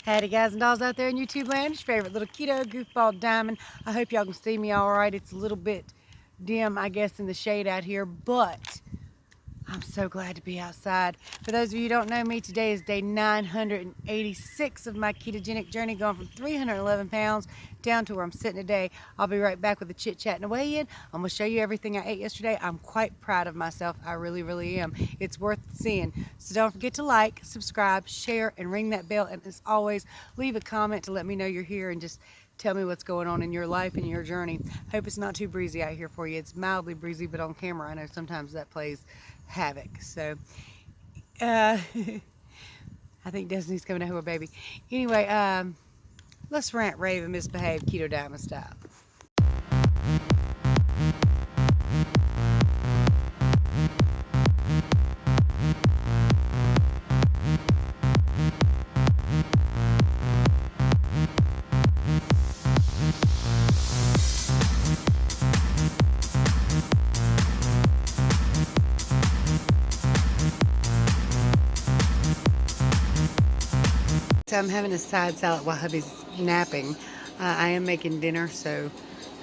Howdy guys and dolls out there in YouTube land. It's your favorite little keto goofball Diamond. I hope y'all can see me all right. It's a little bit dim, I guess, in the shade out here, but I'm so glad to be outside. For those of you who don't know me, today is day 986 of my ketogenic journey, going from 311 pounds down to where I'm sitting today. I'll be right back with a chit chat and a weigh in. I'm gonna show you everything I ate yesterday. I'm quite proud of myself. I really, really am. It's worth seeing. So don't forget to like, subscribe, share, and ring that bell. And as always, leave a comment to let me know you're here and just tell me what's going on in your life and your journey. Hope it's not too breezy out here for you. It's mildly breezy, but on camera I know sometimes that plays havoc. So I think Destiny's coming out with a baby. Anyway, let's rant, rave, and misbehave Keto Diamond style. So I'm having a side salad while hubby's napping. I am making dinner, so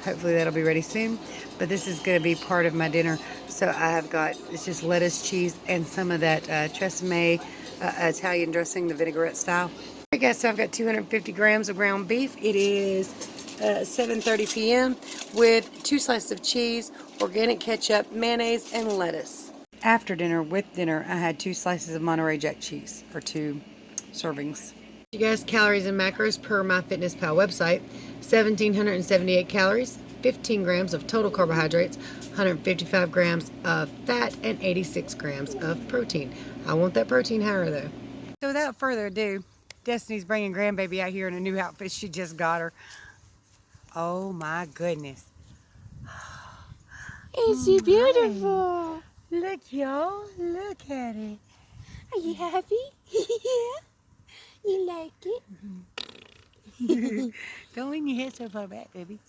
hopefully that'll be ready soon. But this is going to be part of my dinner. So I have got, it's just lettuce, cheese, and some of that Tresemme Italian dressing, the vinaigrette style. Alright guys, so I've got 250 grams of ground beef. It is 7:30 p.m. with 2 slices of cheese, organic ketchup, mayonnaise, and lettuce. After dinner, with dinner, I had 2 slices of Monterey Jack cheese, or 2 servings. You guys, calories and macros per MyFitnessPal website: 1,778 calories, 15 grams of total carbohydrates, 155 grams of fat, and 86 grams of protein. I want that protein higher though. So without further ado, Destiny's bringing grandbaby out here in a new outfit she just got her. Oh my goodness. Is she beautiful? Look y'all, look at it. Are you happy? Yeah. You like it? Don't lean your head so far back, baby.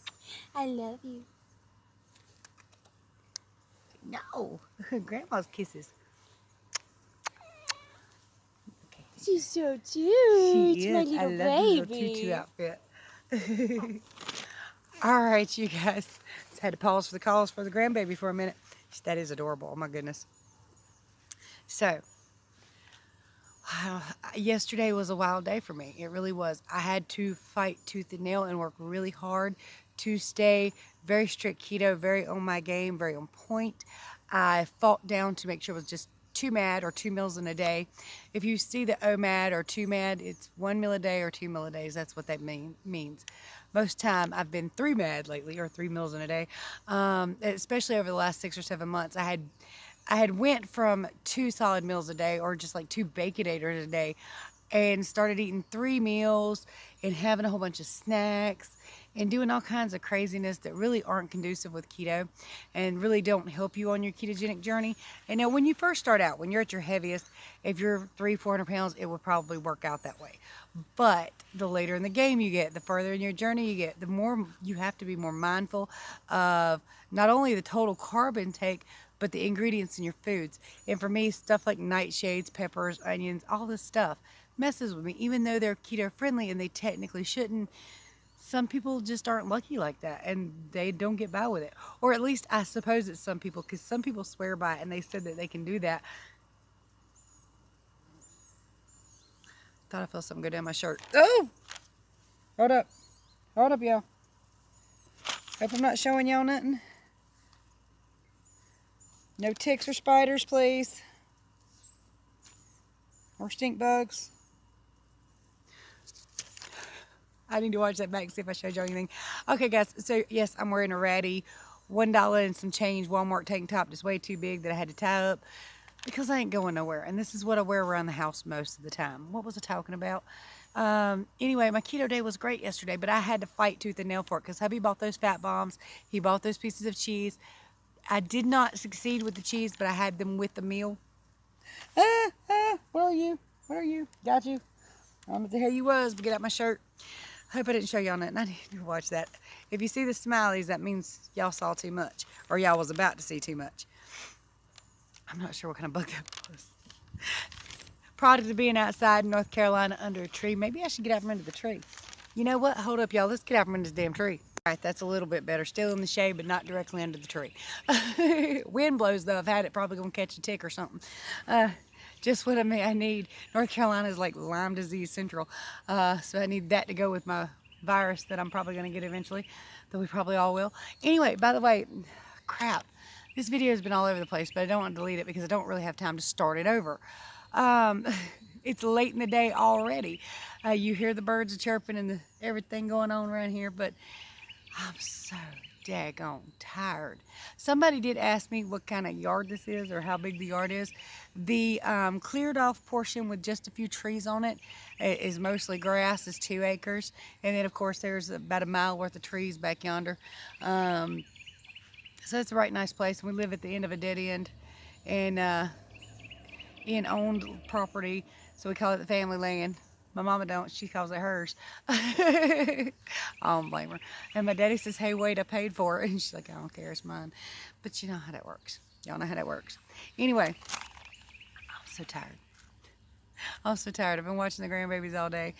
I love you. No, grandma's kisses. Okay. She's so cute. She My is. little I love this little baby. tutu outfit. All right, you guys. Just had to pause for the calls for the grandbaby for a minute. That is adorable. Oh my goodness. So, yesterday was a wild day for me. It really was. I had to fight tooth and nail and work really hard to stay very strict keto, very on my game, very on point. I fought down to make sure it was just 2 MAD or 2 meals in a day. If you see the OMAD or 2 MAD, it's 1 meal a day or 2 meal a day. That's what that means. Most time I've been 3 MAD lately, or 3 meals in a day. Especially over the last 6 or 7 months, I had went from 2 solid meals a day, or just like 2 Baconator's a day, and started eating 3 meals and having a whole bunch of snacks and doing all kinds of craziness that really aren't conducive with keto and really don't help you on your ketogenic journey. And now when you first start out, when you're at your heaviest, if you're 300-400 pounds, it would probably work out that way. But the later in the game you get, the further in your journey you get, the more you have to be more mindful of not only the total carb intake, but the ingredients in your foods. And for me, stuff like nightshades, peppers, onions, all this stuff messes with me. Even though they're keto friendly and they technically shouldn't, some people just aren't lucky like that and they don't get by with it. Or at least I suppose it's some people, because some people swear by it and they said that they can do that. Thought I felt something go down my shirt. Oh! Hold up. Hold up, y'all. Hope I'm not showing y'all nothing. No ticks or spiders, please. Or stink bugs. I need to watch that back and see if I showed you anything. Okay, guys. So, yes, I'm wearing a ratty $1 and some change Walmart tank top that's way too big that I had to tie up because I ain't going nowhere. And this is what I wear around the house most of the time. What was I talking about? Anyway, my keto day was great yesterday, but I had to fight tooth and nail for it because hubby bought those fat bombs. He bought those pieces of cheese. I did not succeed with the cheese, but I had them with the meal. Where are you? Where are you? Got you. I don't know what the hell you was, but get out my shirt. Hope I didn't show y'all nothing. I need to watch that. If you see the smileys, that means y'all saw too much, or y'all was about to see too much. I'm not sure what kind of bug that was. Product of being outside in North Carolina under a tree. Maybe I should get out from under the tree. You know what? Hold up, y'all. Let's get out from under this damn tree. All right, that's a little bit better. Still in the shade, but not directly under the tree. Wind blows, though. I've had it. Probably going to catch a tick or something. Just what I need. North Carolina is like Lyme disease central. So I need that to go with my virus that I'm probably going to get eventually. Though we probably all will. Anyway, by the way, crap. This video has been all over the place, but I don't want to delete it because I don't really have time to start it over. It's late in the day already. You hear the birds chirping and everything going on around here, but I'm so daggone tired. Somebody did ask me what kind of yard this is or how big the yard is. The cleared off portion with just a few trees on it is mostly grass, is 2 acres. And then of course there's about a mile worth of trees back yonder. So it's a right nice place. We live at the end of a dead end and in owned property. So we call it the family land. My mama don't, she calls it hers. I don't blame her. And my daddy says, hey, wait, I paid for it. And she's like, I don't care, it's mine. But you know how that works. Y'all know how that works. Anyway, I'm so tired. I'm so tired. I've been watching the grandbabies all day.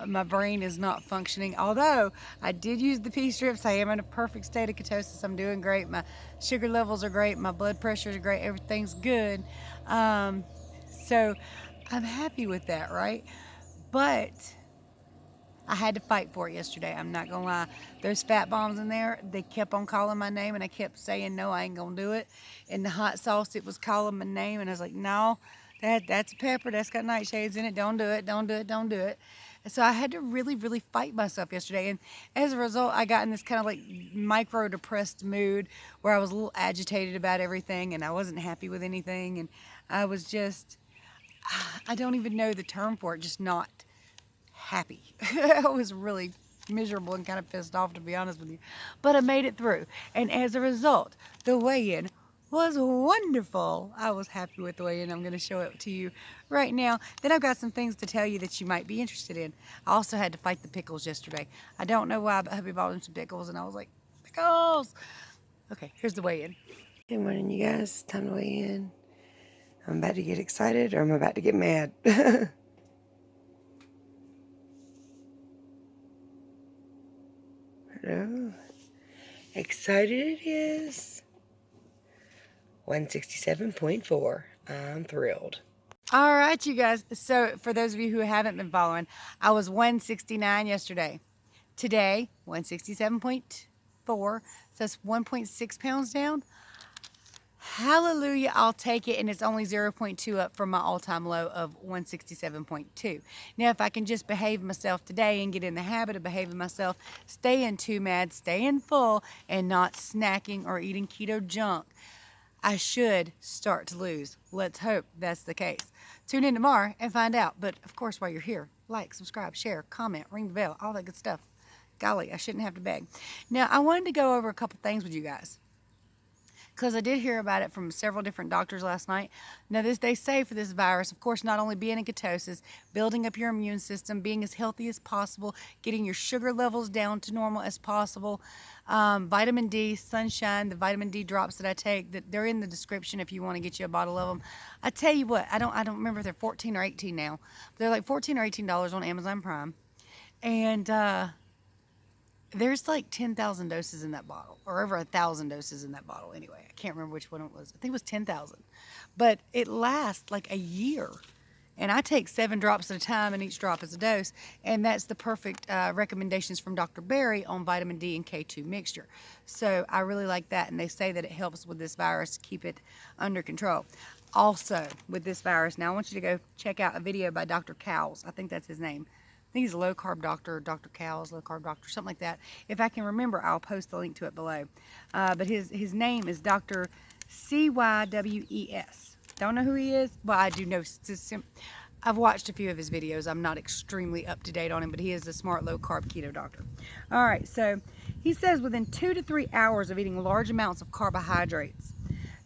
My brain is not functioning. Although I did use the pea strips. I am in a perfect state of ketosis. I'm doing great. My sugar levels are great. My blood pressure is great. Everything's good. So I'm happy with that, right? But I had to fight for it yesterday. I'm not gonna lie. Those fat bombs in there, they kept on calling my name and I kept saying, no, I ain't gonna do it. And the hot sauce, it was calling my name and I was like, no, that's a pepper. That's got nightshades in it. Don't do it. Don't do it. Don't do it. And so I had to really, really fight myself yesterday. And as a result, I got in this kind of like micro depressed mood where I was a little agitated about everything and I wasn't happy with anything. And I was just, I don't even know the term for it, just not happy. I was really miserable and kind of pissed off, to be honest with you. But I made it through. And as a result, the weigh-in was wonderful. I was happy with the weigh-in. I'm going to show it to you right now. Then I've got some things to tell you that you might be interested in. I also had to fight the pickles yesterday. I don't know why, but hubby bought him some pickles, and I was like, pickles! Okay, here's the weigh-in. Good morning, you guys. Time to weigh in. I'm about to get excited, or I'm about to get mad. Hello. Excited it is. 167.4. I'm thrilled. All right, you guys. So for those of you who haven't been following, I was 169 yesterday. Today, 167.4. So that's 1.6 pounds down. Hallelujah, I'll take it, and it's only 0.2 up from my all-time low of 167.2. Now, if I can just behave myself today and get in the habit of behaving myself, staying too mad, staying full, and not snacking or eating keto junk, I should start to lose. Let's hope that's the case. Tune in tomorrow and find out. But, of course, while you're here, like, subscribe, share, comment, ring the bell, all that good stuff. Golly, I shouldn't have to beg. Now, I wanted to go over a couple things with you guys, because I did hear about it from several different doctors last night. Now, they say for this virus, of course, not only being in ketosis, building up your immune system, being as healthy as possible, getting your sugar levels down to normal as possible, vitamin D, sunshine, the vitamin D drops that I take, that they're in the description if you want to get you a bottle of them. I tell you what, I don't remember if they're 14 or 18 now. They're like $14 or $18 on Amazon Prime. And there's like 10,000 doses in that bottle, or over 1,000 doses in that bottle anyway. I can't remember which one it was. I think it was 10,000. But it lasts like a year. And I take 7 drops at a time, and each drop is a dose. And that's the perfect recommendations from Dr. Berry on vitamin D and K2 mixture. So I really like that. And they say that it helps with this virus, keep it under control. Also, with this virus, now I want you to go check out a video by Dr. Cowles. I think that's his name. I think he's a low-carb doctor, Dr. Cowles, low-carb doctor, something like that. If I can remember, I'll post the link to it below. But his name is Dr. CYWES. Don't know who he is? Well, I do know. I've watched a few of his videos. I'm not extremely up-to-date on him, but he is a smart low-carb keto doctor. All right, so he says within 2 to 3 hours of eating large amounts of carbohydrates,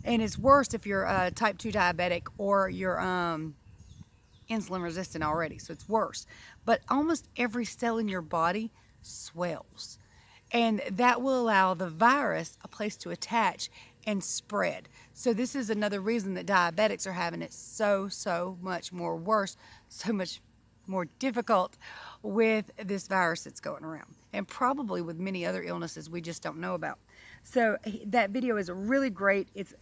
and it's worse if you're type 2 diabetic or you're insulin resistant already, so it's worse. But almost every cell in your body swells, and that will allow the virus a place to attach and spread. So this is another reason that diabetics are having it so much more worse, so much more difficult with this virus that's going around, and probably with many other illnesses we just don't know about. So that video is really great. It's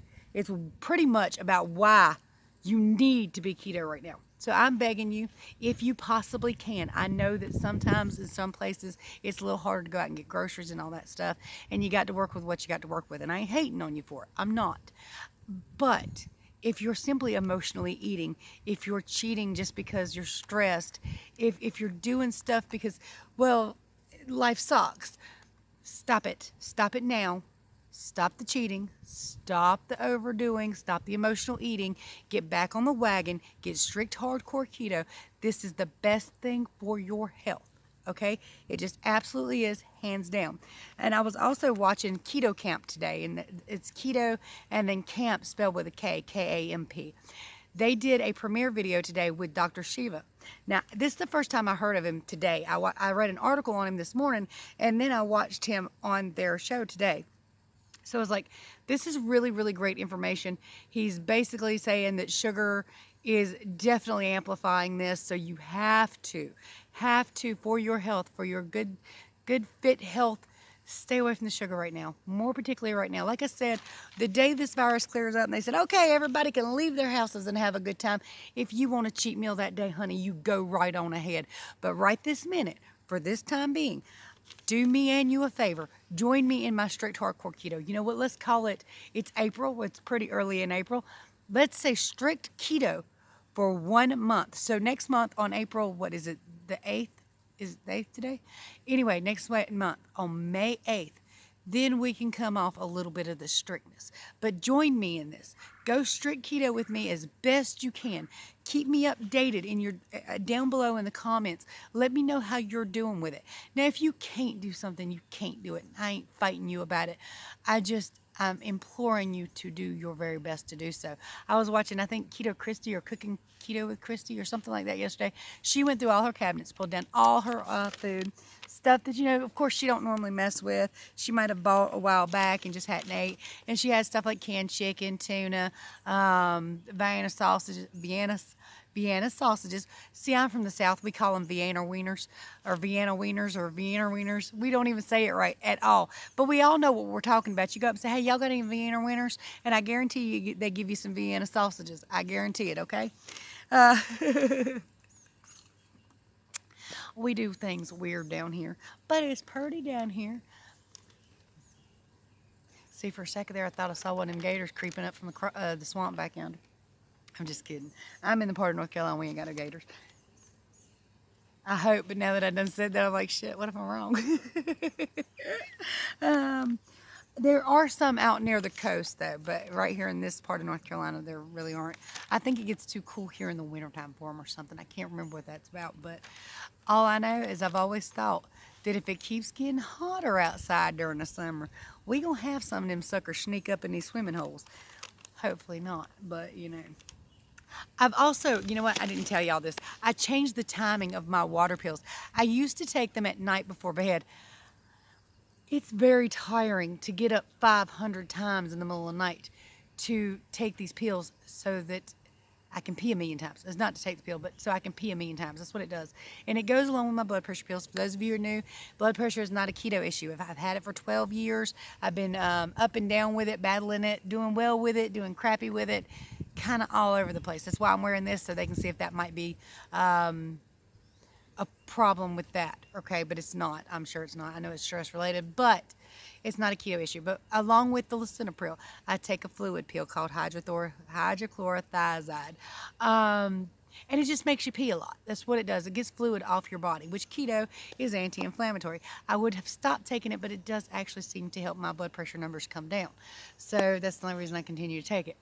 pretty much about why you need to be keto right now. So I'm begging you, if you possibly can. I know that sometimes in some places it's a little harder to go out and get groceries and all that stuff, and you got to work with what you got to work with. And I ain't hating on you for it. I'm not. But if you're simply emotionally eating, if you're cheating just because you're stressed, if you're doing stuff because, well, life sucks, stop it. Stop it now. Stop the cheating. Stop the overdoing. Stop the emotional eating. Get back on the wagon. Get strict hardcore keto. This is the best thing for your health. Okay? It just absolutely is, hands down. And I was also watching Keto Camp today, and it's keto and then camp spelled with a K, Kamp. They did a premiere video today with Dr. Shiva. Now, this is the first time I heard of him today. I read an article on him this morning, and then I watched him on their show today. So I was like, this is really great information. He's basically saying that sugar is definitely amplifying this. So you have to, for your health, for your good fit health, stay away from the sugar right now. More particularly right now. Like I said, the day this virus clears up and they said, okay, everybody can leave their houses and have a good time. If you want a cheat meal that day, honey, you go right on ahead. But right this minute, for this time being, do me and you a favor. Join me in my strict hardcore keto. You know what? Let's call it, it's April. It's pretty early in April. Let's say strict keto for 1 month. So next month on April, what is it? The 8th? Is it the 8th today? Anyway, next month on May 8th, then we can come off a little bit of the strictness. But join me in this. Go strict keto with me as best you can. Keep me updated in your down below in the comments. Let me know how you're doing with it. Now, if you can't do something, you can't do it. I ain't fighting you about it. I'm imploring you to do your very best to do so. I was watching, I think, Keto Christie or Cooking Keto with Christie or something like that yesterday. She went through all her cabinets, pulled down all her food, stuff that, of course, she don't normally mess with. She might have bought a while back and just hadn't ate. And she had stuff like canned chicken, tuna, Vienna sausages, Vienna sausages. See, I'm from the South. We call them Vienna wieners or Vienna wieners or Vienna wieners. We don't even say it right at all. But we all know what we're talking about. You go up and say, hey, y'all got any Vienna wieners? And I guarantee you they give you some Vienna sausages. I guarantee it, okay? We do things weird down here. But it's pretty down here. See, for a second there, I thought I saw one of them gators creeping up from the swamp back yonder. I'm just kidding. I'm in the part of North Carolina, we ain't got no gators. I hope, but now that I done said that, I'm like, shit, what if I'm wrong? There are some out near the coast, though, but right here in this part of North Carolina, there really aren't. I think it gets too cool here in the wintertime for them or something. I can't remember what that's about, but all I know is I've always thought that if it keeps getting hotter outside during the summer, we gonna have some of them suckers sneak up in these swimming holes. Hopefully not, but, I've also, you know what, I didn't tell y'all this. I changed the timing of my water pills. I used to take them at night before bed. It's very tiring to get up 500 times in the middle of the night to take these pills so that I can pee a million times. It's not to take the pill, but so I can pee a million times. That's what it does. And it goes along with my blood pressure pills. For those of you who are new, blood pressure is not a keto issue. I've had it for 12 years. I've been up and down with it, battling it, doing well with it, doing crappy with it, kind of all over the place. That's why I'm wearing this, so they can see if that might be a problem with that, okay? But it's not. I'm sure it's not. I know it's stress related, but it's not a keto issue. But along with the lisinopril, I take a fluid pill called hydrochlorothiazide. And it just makes you pee a lot. That's what it does. It gets fluid off your body, which keto is anti-inflammatory. I would have stopped taking it, but it does actually seem to help my blood pressure numbers come down. So that's the only reason I continue to take it.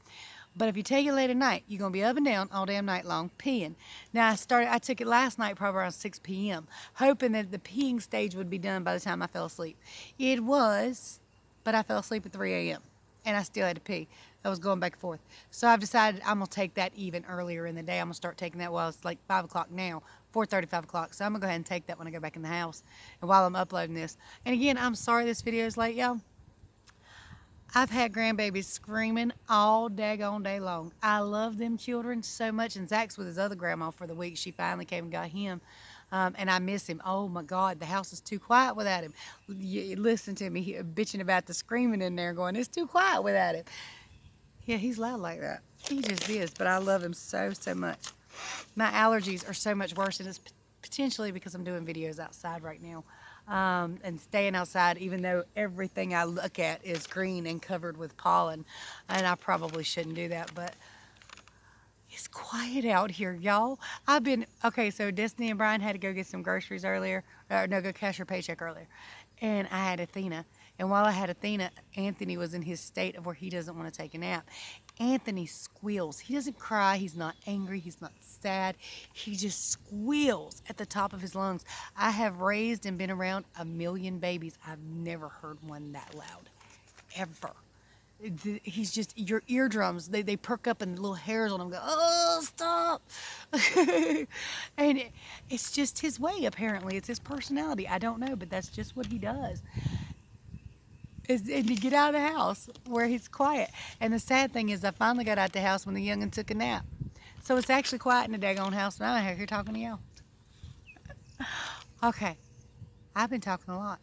But if you take it late at night, you're going to be up and down all damn night long peeing. Now, I took it last night probably around 6 p.m., hoping that the peeing stage would be done by the time I fell asleep. It was, but I fell asleep at 3 a.m., and I still had to pee. I was going back and forth. So I've decided I'm going to take that even earlier in the day. I'm going to start taking that while it's like 5 o'clock now, 4:30, 5 o'clock. So I'm going to go ahead and take that when I go back in the house and while I'm uploading this. And again, I'm sorry this video is late, y'all. I've had grandbabies screaming all daggone day long. I love them children so much. And Zach's with his other grandma for the week. She finally came and got him. And I miss him. Oh my God, the house is too quiet without him. Listen to me bitching about the screaming in there, going, it's too quiet without him. Yeah, he's loud like that. He just is. But I love him so, so much. My allergies are so much worse, and it's potentially because I'm doing videos outside right now. And staying outside, even though everything I look at is green and covered with pollen. And I probably shouldn't do that, but it's quiet out here, y'all. Okay, so Destiny and Brian had to go get some groceries earlier. No, go cash her paycheck earlier. And I had Athena. And while I had Athena, Anthony was in his state of where he doesn't want to take a nap. Anthony squeals. He doesn't cry. He's not angry. He's not sad. He just squeals at the top of his lungs. I have raised and been around a million babies. I've never heard one that loud, ever. He's just, your eardrums, they perk up and the little hairs on them go, oh, stop. And it's just his way, apparently. It's his personality. I don't know, but that's just what he does. And to get out of the house where he's quiet. And the sad thing is, I finally got out the house when the youngin took a nap. So it's actually quiet in the daggone house, and I'm out here talking to y'all. Okay, I've been talking a lot.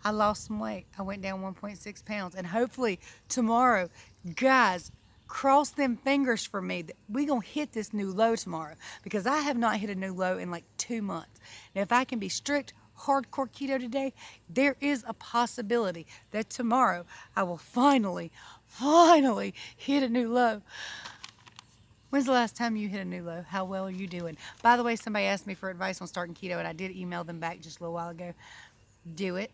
I lost some weight. I went down 1.6 pounds. And hopefully tomorrow, guys, cross them fingers for me that we going to hit this new low tomorrow, because I have not hit a new low in like 2 months. Now, if I can be strict, hardcore keto today, there is a possibility that tomorrow I will finally hit a new low. When's the last time you hit a new low? How well are you doing? By the way, somebody asked me for advice on starting keto, and I did email them back just a little while ago. Do it.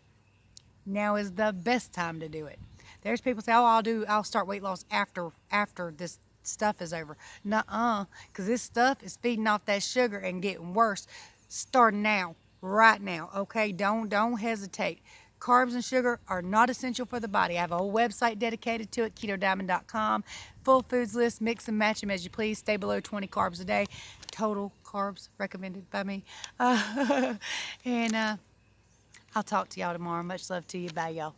Now is the best time to do it. There's people say, "Oh, I'll start weight loss after this stuff is over." Nuh-uh, because this stuff is feeding off that sugar and getting worse. Start now, right now. Okay, don't hesitate. Carbs and sugar are not essential for the body. I have a whole website dedicated to it, ketodiamond.com. Full foods list, mix and match them as you please. Stay below 20 carbs a day. Total carbs recommended by me. And I'll talk to y'all tomorrow. Much love to you. Bye, y'all.